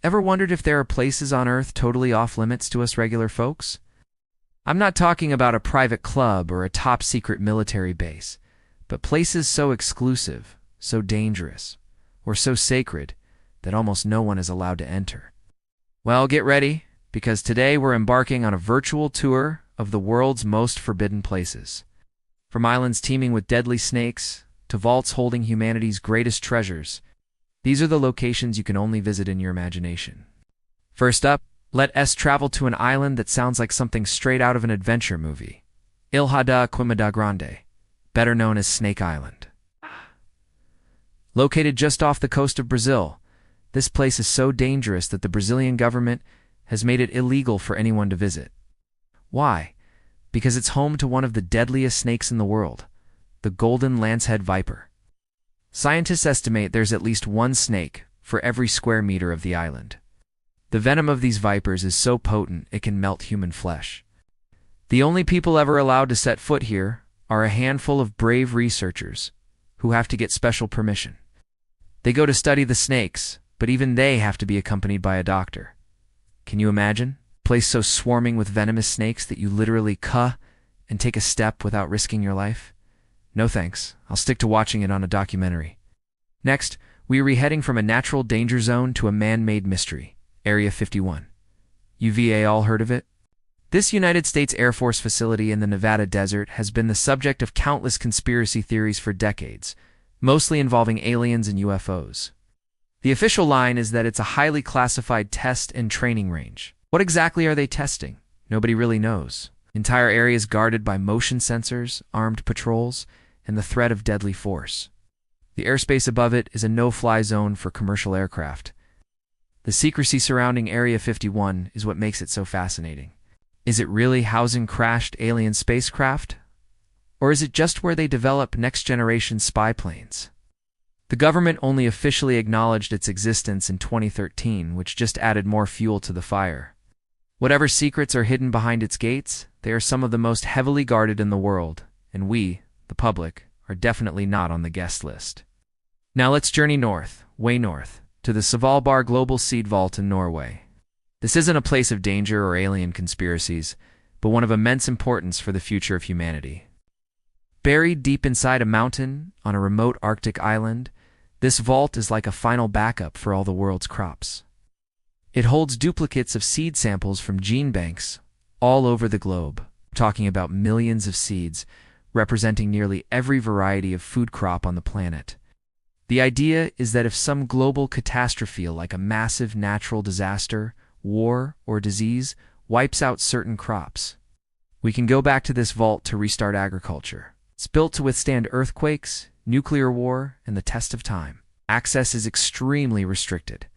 Ever wondered if there are places on Earth totally off limits to us regular folks? I'm not talking about a private club or a top-secret military base, but places so exclusive, so dangerous, or so sacred that almost no one is allowed to enter. Well, get ready, because today we're embarking on a virtual tour of the world's most forbidden places. From islands teeming with deadly snakes to vaults holding humanity's greatest treasures, these are the locations you can only visit in your imagination. First up, let us travel to an island that sounds like something straight out of an adventure movie. Ilha da Quimada Grande, better known as Snake Island. Located just off the coast of Brazil, this place is so dangerous that the Brazilian government has made it illegal for anyone to visit. Why? Because it's home to one of the deadliest snakes in the world, the golden lancehead viper. Scientists estimate there's at least one snake for every square meter of the island. The venom of these vipers is so potent it can melt human flesh. The only people ever allowed to set foot here are a handful of brave researchers who have to get special permission. They go to study the snakes, but even they have to be accompanied by a doctor. Can you imagine? A place so swarming with venomous snakes that you literally cuh and take a step without risking your life? No thanks. I'll stick to watching it on a documentary. Next, we are heading from a natural danger zone to a man-made mystery, Area 51. UVA all heard of it? This United States Air Force facility in the Nevada desert has been the subject of countless conspiracy theories for decades, mostly involving aliens and UFOs. The official line is that it's a highly classified test and training range. What exactly are they testing? Nobody really knows. Entire areas guarded by motion sensors, armed patrols, and the threat of deadly force. The airspace above it is a no-fly zone for commercial aircraft. The secrecy surrounding Area 51 is what makes it so fascinating. Is it really housing crashed alien spacecraft? Or is it just where they develop next-generation spy planes? The government only officially acknowledged its existence in 2013, which just added more fuel to the fire. Whatever secrets are hidden behind its gates, they are some of the most heavily guarded in the world, and we, the public, are definitely not on the guest list. Now let's journey north, way north, to the Svalbard Global Seed Vault in Norway. This isn't a place of danger or alien conspiracies, but one of immense importance for the future of humanity. Buried deep inside a mountain on a remote Arctic island, this vault is like a final backup for all the world's crops. It holds duplicates of seed samples from gene banks all over the globe, talking about millions of seeds, representing nearly every variety of food crop on the planet. The idea is that if some global catastrophe like a massive natural disaster, war, or disease wipes out certain crops, we can go back to this vault to restart agriculture. It's built to withstand earthquakes, nuclear war, and the test of time. Access is extremely restricted.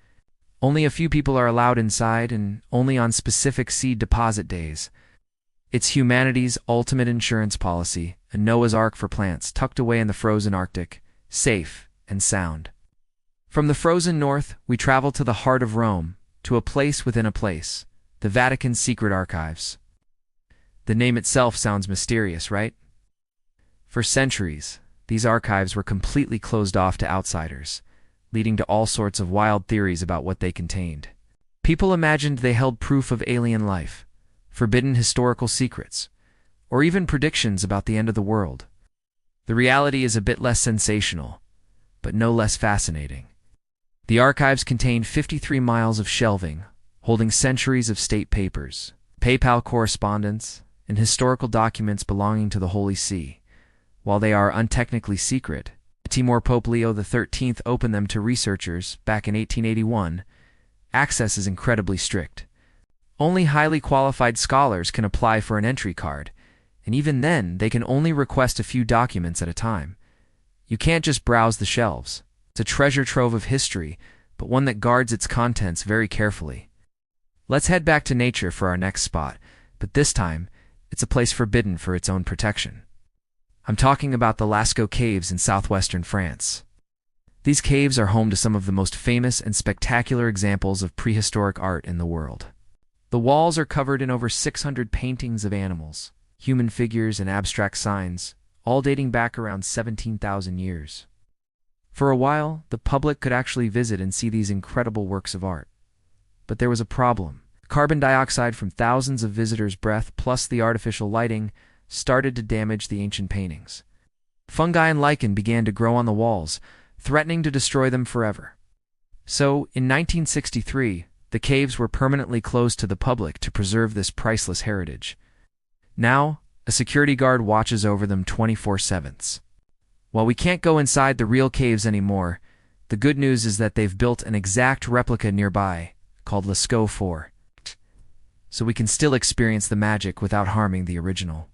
Only a few people are allowed inside, and only on specific seed deposit days. It's humanity's ultimate insurance policy, a Noah's Ark for plants tucked away in the frozen Arctic, safe and sound. From the frozen north, we travel to the heart of Rome, to a place within a place, the Vatican's secret archives. The name itself sounds mysterious, right? For centuries, these archives were completely closed off to outsiders, leading to all sorts of wild theories about what they contained. People imagined they held proof of alien life, forbidden historical secrets, or even predictions about the end of the world. The reality is a bit less sensational, but no less fascinating. The archives contain 53 miles of shelving, holding centuries of state papers, PayPal correspondence, and historical documents belonging to the Holy See. While they are untechnically secret, Timor Pope Leo XIII opened them to researchers back in 1881. Access is incredibly strict. Only highly qualified scholars can apply for an entry card, and even then, they can only request a few documents at a time. You can't just browse the shelves. It's a treasure trove of history, but one that guards its contents very carefully. Let's head back to nature for our next spot, but this time, it's a place forbidden for its own protection. I'm talking about the Lascaux Caves in southwestern France. These caves are home to some of the most famous and spectacular examples of prehistoric art in the world. The walls are covered in over 600 paintings of animals, human figures, and abstract signs, all dating back around 17,000 years. For a while, the public could actually visit and see these incredible works of art. But there was a problem. Carbon dioxide from thousands of visitors' breath plus the artificial lighting started to damage the ancient paintings. Fungi and lichen began to grow on the walls, threatening to destroy them forever. So, in 1963, the caves were permanently closed to the public to preserve this priceless heritage. Now, a security guard watches over them 24/7. While we can't go inside the real caves anymore, the good news is that they've built an exact replica nearby, called Lascaux 4. So we can still experience the magic without harming the original.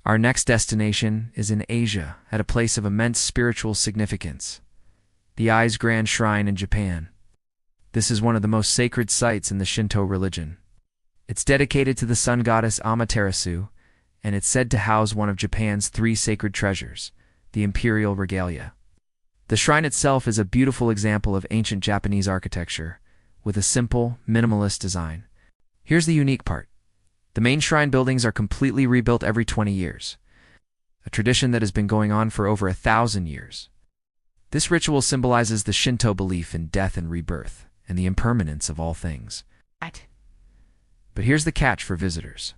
Our next destination is in Asia, at a place of immense spiritual significance, the Ai's Grand Shrine in Japan. This is one of the most sacred sites in the Shinto religion. It's dedicated to the sun goddess Amaterasu, and it's said to house one of Japan's 3 sacred treasures, the imperial regalia. The shrine itself is a beautiful example of ancient Japanese architecture, with a simple, minimalist design. Here's the unique part. The main shrine buildings are completely rebuilt every 20 years, a tradition that has been going on for over 1,000 years. This ritual symbolizes the Shinto belief in death and rebirth, and the impermanence of all things. But here's the catch for visitors.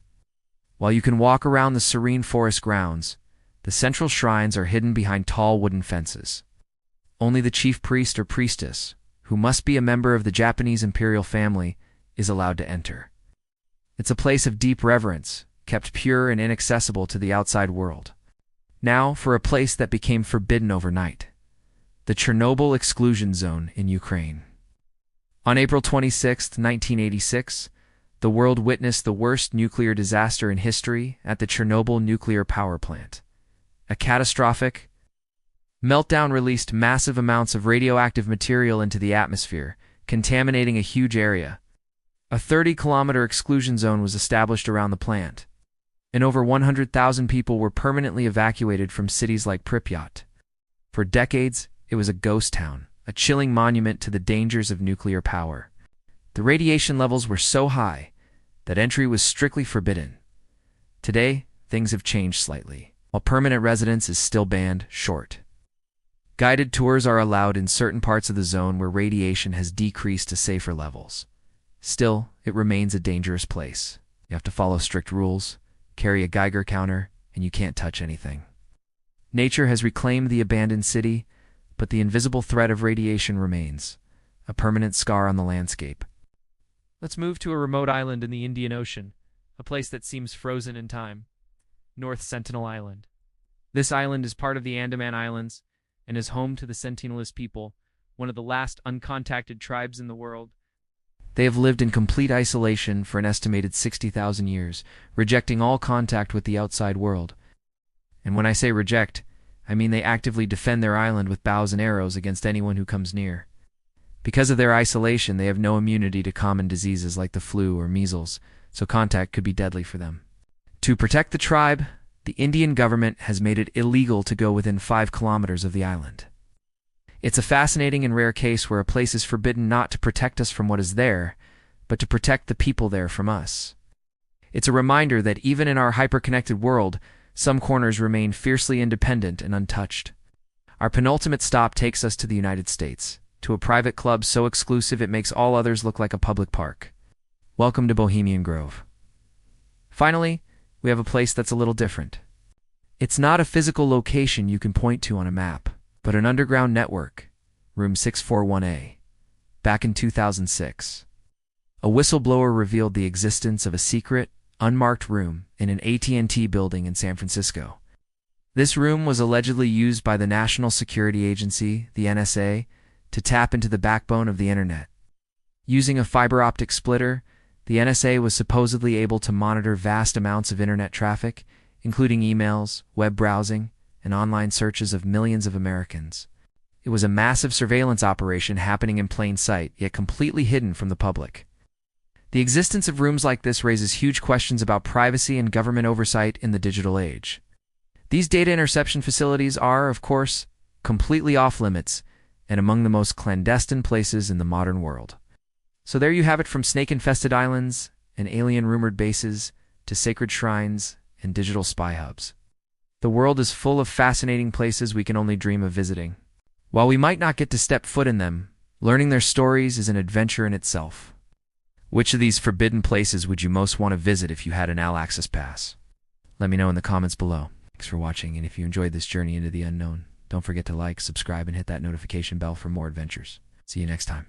While you can walk around the serene forest grounds, the central shrines are hidden behind tall wooden fences. Only the chief priest or priestess, who must be a member of the Japanese imperial family, is allowed to enter. It's a place of deep reverence, kept pure and inaccessible to the outside world. Now, for a place that became forbidden overnight. The Chernobyl exclusion zone in Ukraine. On April 26, 1986, the world witnessed the worst nuclear disaster in history at the Chernobyl nuclear power plant. A catastrophic meltdown released massive amounts of radioactive material into the atmosphere, contaminating a huge area. A 30-kilometer exclusion zone was established around the plant, and over 100,000 people were permanently evacuated from cities like Pripyat. For decades, it was a ghost town, a chilling monument to the dangers of nuclear power. The radiation levels were so high that entry was strictly forbidden. Today, things have changed slightly. While permanent residence is still banned, short. Guided tours are allowed in certain parts of the zone where radiation has decreased to safer levels. Still, it remains a dangerous place. You have to follow strict rules, carry a Geiger counter, and you can't touch anything. Nature has reclaimed the abandoned city, but the invisible threat of radiation remains, a permanent scar on the landscape. Let's move to a remote island in the Indian Ocean, a place that seems frozen in time. North Sentinel Island. This island is part of the Andaman Islands and is home to the Sentinelist people, one of the last uncontacted tribes in the world. They have lived in complete isolation for an estimated 60,000 years, rejecting all contact with the outside world. And when I say reject, I mean they actively defend their island with bows and arrows against anyone who comes near. Because of their isolation, they have no immunity to common diseases like the flu or measles, so contact could be deadly for them. To protect the tribe, the Indian government has made it illegal to go within 5 kilometers of the island. It's a fascinating and rare case where a place is forbidden not to protect us from what is there, but to protect the people there from us. It's a reminder that even in our hyper-connected world, some corners remain fiercely independent and untouched. Our penultimate stop takes us to the United States, to a private club so exclusive it makes all others look like a public park. Welcome to Bohemian Grove. Finally, we have a place that's a little different. It's not a physical location you can point to on a map, but an underground network, room 641A. Back in 2006, a whistleblower revealed the existence of a secret, unmarked room in an AT&T building in San Francisco. This room was allegedly used by the National Security Agency, the NSA, to tap into the backbone of the internet. Using a fiber optic splitter, the NSA was supposedly able to monitor vast amounts of internet traffic, including emails, web browsing, and online searches of millions of Americans. It was a massive surveillance operation happening in plain sight, yet completely hidden from the public. The existence of rooms like this raises huge questions about privacy and government oversight in the digital age. These data interception facilities are, of course, completely off-limits and among the most clandestine places in the modern world. So there you have it, from snake-infested islands and alien-rumored bases to sacred shrines and digital spy hubs. The world is full of fascinating places we can only dream of visiting. While we might not get to step foot in them, learning their stories is an adventure in itself. Which of these forbidden places would you most want to visit if you had an all-access pass? Let me know in the comments below. Thanks for watching, and if you enjoyed this journey into the unknown, don't forget to like, subscribe, and hit that notification bell for more adventures. See you next time.